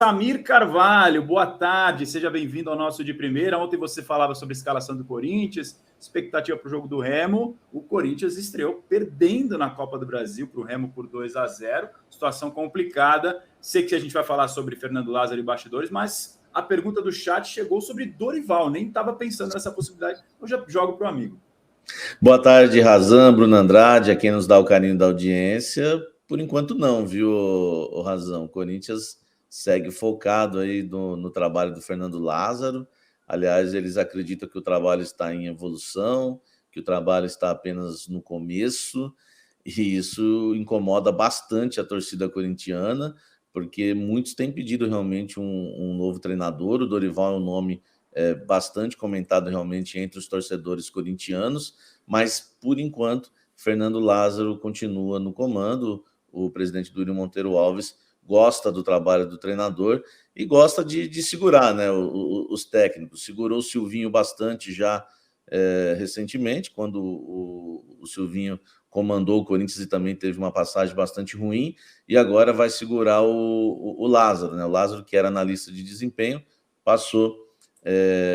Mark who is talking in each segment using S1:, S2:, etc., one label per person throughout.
S1: Samir Carvalho, boa tarde, seja bem-vindo ao nosso De Primeira. Ontem você falava sobre a escalação do Corinthians, expectativa para o jogo do Remo. O Corinthians estreou perdendo na Copa do Brasil para o Remo por 2-0, situação complicada. Sei que a gente vai falar sobre Fernando Lázaro e bastidores, mas a pergunta do chat chegou sobre Dorival, nem estava pensando nessa possibilidade, eu já jogo para o amigo.
S2: Boa tarde, Razan, Bruno Andrade, a quem nos dá o carinho da audiência. Por enquanto não, viu, Razan? O Corinthians segue focado aí no trabalho do Fernando Lázaro. Aliás, eles acreditam que o trabalho está em evolução, que o trabalho está apenas no começo, e isso incomoda bastante a torcida corintiana, porque muitos têm pedido realmente um novo treinador. O Dorival é um nome bastante comentado realmente entre os torcedores corintianos, mas, por enquanto, Fernando Lázaro continua no comando. O presidente Duílio Monteiro Alves gosta do trabalho do treinador e gosta de segurar, né, os técnicos. Segurou o Silvinho bastante já recentemente, quando o Silvinho comandou o Corinthians e também teve uma passagem bastante ruim, e agora vai segurar o Lázaro, né? O Lázaro, que era analista de desempenho, passou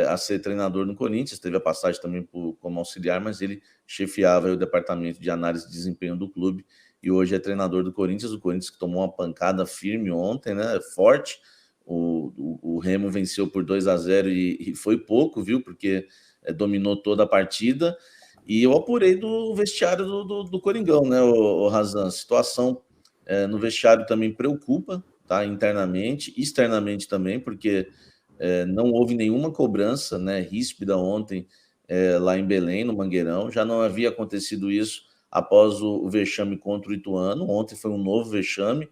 S2: a ser treinador no Corinthians, teve a passagem também como auxiliar, mas ele chefiava o departamento de análise de desempenho do clube e hoje é treinador do Corinthians. O Corinthians que tomou uma pancada firme ontem, né, forte. O Remo venceu por 2-0 e foi pouco, viu, porque dominou toda a partida. E eu apurei do vestiário do Coringão, né, o Razan. A situação no vestiário também preocupa, tá, internamente, externamente também, porque não houve nenhuma cobrança, né, ríspida ontem lá em Belém, no Mangueirão. Já não havia acontecido isso após o vexame contra o Ituano. Ontem foi um novo vexame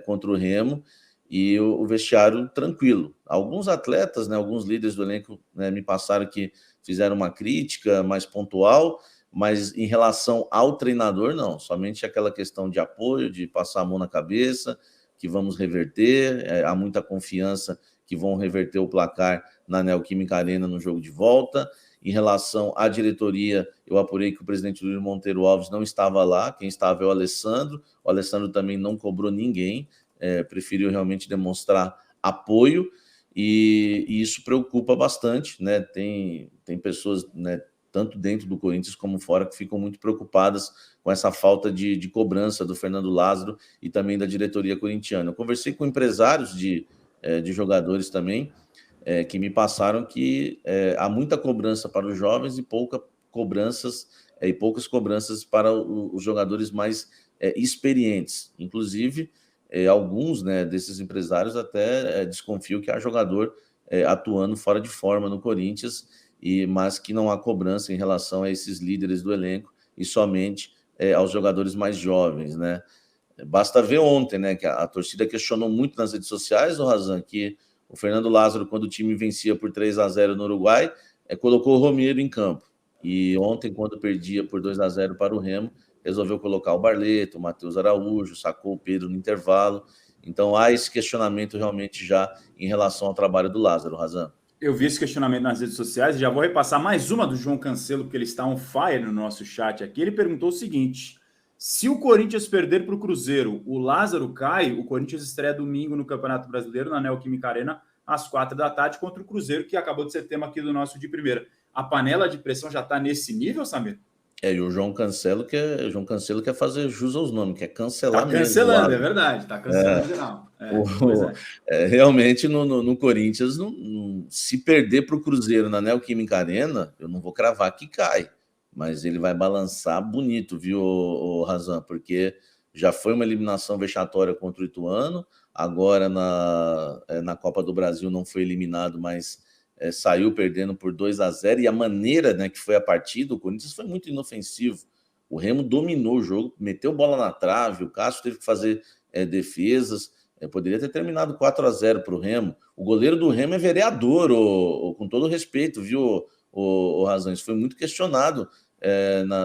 S2: contra o Remo, e o vestiário tranquilo. Alguns atletas, né, alguns líderes do elenco, né, me passaram que fizeram uma crítica mais pontual, mas em relação ao treinador, não. Somente aquela questão de apoio, de passar a mão na cabeça, que vamos reverter. Há muita confiança que vão reverter o placar na Neoquímica Arena no jogo de volta. Em relação à diretoria, eu apurei que o presidente Duílio Monteiro Alves não estava lá, quem estava é o Alessandro. O Alessandro também não cobrou ninguém, preferiu realmente demonstrar apoio, e isso preocupa bastante, né? Tem pessoas, né, tanto dentro do Corinthians como fora, que ficam muito preocupadas com essa falta de cobrança do Fernando Lázaro e também da diretoria corintiana. Eu conversei com empresários de jogadores também, que me passaram que há muita cobrança para os jovens e poucas cobranças para os jogadores mais experientes. Inclusive, alguns, né, desses empresários até desconfiam que há jogador atuando fora de forma no Corinthians, mas que não há cobrança em relação a esses líderes do elenco e somente aos jogadores mais jovens, né? Basta ver ontem, né, que a torcida questionou muito nas redes sociais, o Razan, que o Fernando Lázaro, quando o time vencia por 3-0 no Uruguai, colocou o Romero em campo. E ontem, quando perdia por 2-0 para o Remo, resolveu colocar o Barleto, o Matheus Araújo, sacou o Pedro no intervalo. Então há esse questionamento realmente já em relação ao trabalho do Lázaro, Razan.
S1: Eu vi esse questionamento nas redes sociais e já vou repassar mais uma do João Cancelo, porque ele está on fire no nosso chat aqui. Ele perguntou o seguinte: se o Corinthians perder para o Cruzeiro, o Lázaro cai? O Corinthians estreia domingo no Campeonato Brasileiro, na Neoquímica Arena, às 4 da tarde, contra o Cruzeiro, que acabou de ser tema aqui do nosso De Primeira. A panela de pressão já está nesse nível, Samir?
S2: E o João Cancelo quer fazer jus aos nomes, quer cancelar
S1: mesmo.
S2: Tá
S1: cancelando, é verdade. Tá cancelando geral.
S2: Realmente, no Corinthians, se perder para o Cruzeiro na Neoquímica Arena, eu não vou cravar que cai, mas ele vai balançar bonito, viu, Razan? Porque já foi uma eliminação vexatória contra o Ituano, agora na Copa do Brasil não foi eliminado, mas saiu perdendo por 2-0, e a maneira, né, que foi a partida, o Corinthians foi muito inofensivo. O Remo dominou o jogo, meteu bola na trave, o Cássio teve que fazer defesas. Poderia ter terminado 4-0 para o Remo. O goleiro do Remo é vereador, com todo respeito, viu, o Razão? Isso foi muito questionado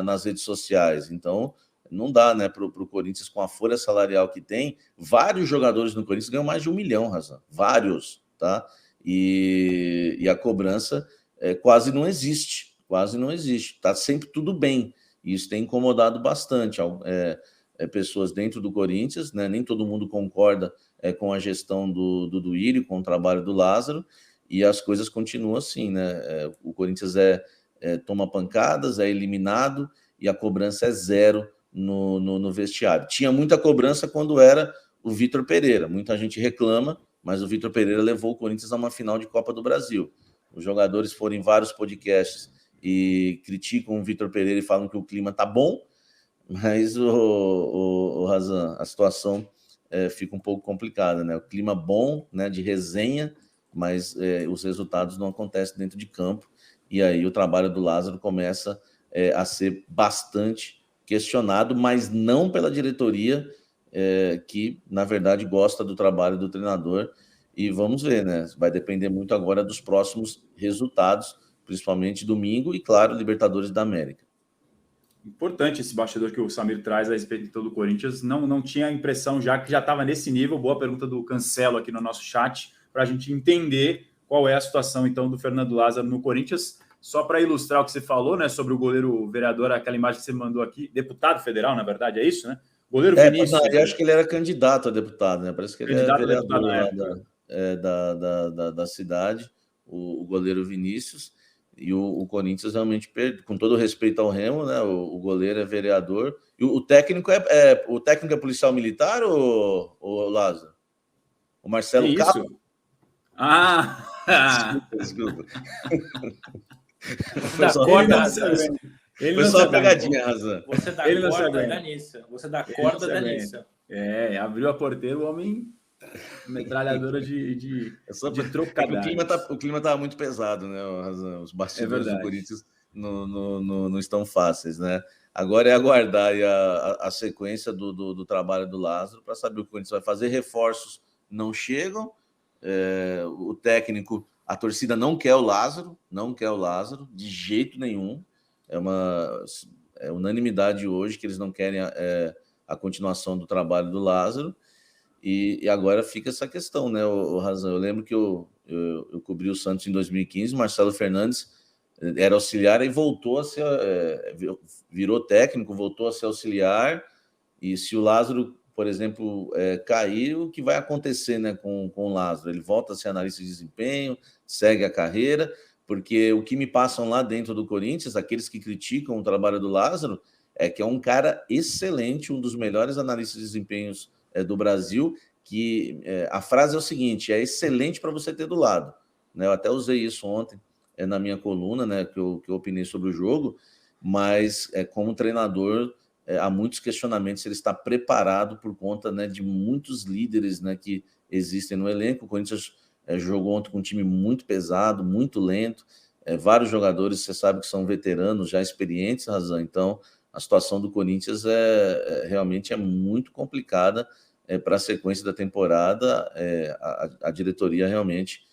S2: nas redes sociais. Então, não dá, né, para o Corinthians, com a folha salarial que tem. Vários jogadores no Corinthians ganham mais de 1 milhão, Razão. Vários, tá? E a cobrança quase não existe. Está sempre tudo bem. E isso tem incomodado bastante. pessoas dentro do Corinthians, né? Nem todo mundo concorda com a gestão do Duílio, com o trabalho do Lázaro, e as coisas continuam assim, né? O Corinthians toma pancadas, é eliminado, e a cobrança é zero no vestiário. Tinha muita cobrança quando era o Vitor Pereira, muita gente reclama, mas o Vitor Pereira levou o Corinthians a uma final de Copa do Brasil. Os jogadores foram em vários podcasts e criticam o Vitor Pereira e falam que o clima tá bom, mas o Razan, a situação fica um pouco complicada, né? O clima bom, né, de resenha, mas os resultados não acontecem dentro de campo, e aí o trabalho do Lázaro começa a ser bastante questionado, mas não pela diretoria, que, na verdade, gosta do trabalho do treinador, e vamos ver, né? Vai depender muito agora dos próximos resultados, principalmente domingo, e, claro, Libertadores da América.
S1: Importante esse bastidor que o Samir traz a respeito de todo o Corinthians. Não tinha a impressão já que já estava nesse nível. Boa pergunta do Cancelo aqui no nosso chat, para a gente entender qual é a situação, então, do Fernando Lázaro no Corinthians. Só para ilustrar o que você falou, né, sobre o goleiro vereador, aquela imagem que você mandou aqui, deputado federal, na verdade, é isso, né? Goleiro Vinícius.
S2: Não, eu acho que ele era candidato a deputado, né? Parece que ele é vereador lá da cidade, o goleiro Vinícius. E o Corinthians realmente perde, com todo respeito ao Remo, né? O goleiro é vereador. E o técnico o técnico é policial militar, ou Lázaro? O Marcelo Cabo? Desculpa.
S1: Ele só
S2: pegadinha, Razan.
S3: Você dá corda, dá nisso. Você dá corda, dá nisso.
S1: Abriu a porteira, o homem metralhadora de trocadilhos.
S2: O clima tá muito pesado, né, Razan? Os bastidores do Corinthians não estão fáceis, né? Agora é aguardar aí a sequência do trabalho do Lázaro para saber o que o Corinthians vai fazer. Reforços não chegam. O técnico, a torcida não quer o Lázaro, de jeito nenhum. É unanimidade hoje que eles não querem a continuação do trabalho do Lázaro. E agora fica essa questão, né, o Razan? Eu lembro que eu cobri o Santos em 2015, Marcelo Fernandes era auxiliar e voltou a ser, virou técnico, voltou a ser auxiliar, e se o Lázaro, por exemplo, cair, o que vai acontecer, né, com o Lázaro? Ele volta a ser analista de desempenho, segue a carreira, porque o que me passam lá dentro do Corinthians, aqueles que criticam o trabalho do Lázaro, é que é um cara excelente, um dos melhores analistas de desempenhos do Brasil, que a frase é o seguinte: é excelente para você ter do lado, né? Eu até usei isso ontem na minha coluna, né, que eu opinei sobre o jogo, mas como treinador há muitos questionamentos se ele está preparado por conta, né, de muitos líderes, né, que existem no elenco. O Corinthians jogou ontem com um time muito pesado, muito lento, vários jogadores, você sabe que são veteranos, já experientes, Razan. Então a situação do Corinthians realmente é muito complicada para a sequência da temporada. A diretoria realmente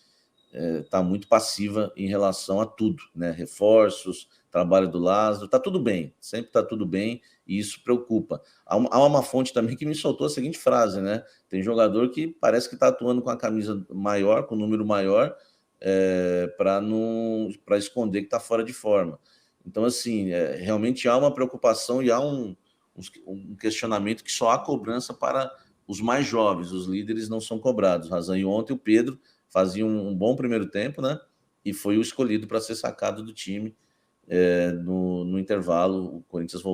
S2: está muito passiva em relação a tudo, né? Reforços, trabalho do Lázaro, está tudo bem, sempre está tudo bem, e isso preocupa. Há uma fonte também que me soltou a seguinte frase, né? Tem jogador que parece que está atuando com a camisa maior, com o número maior, para esconder que está fora de forma. Então, assim, realmente há uma preocupação e há um questionamento que só há cobrança para os mais jovens, os líderes não são cobrados, Razan. E ontem o Pedro fazia um bom primeiro tempo, né? E foi o escolhido para ser sacado do time no intervalo. O Corinthians voltou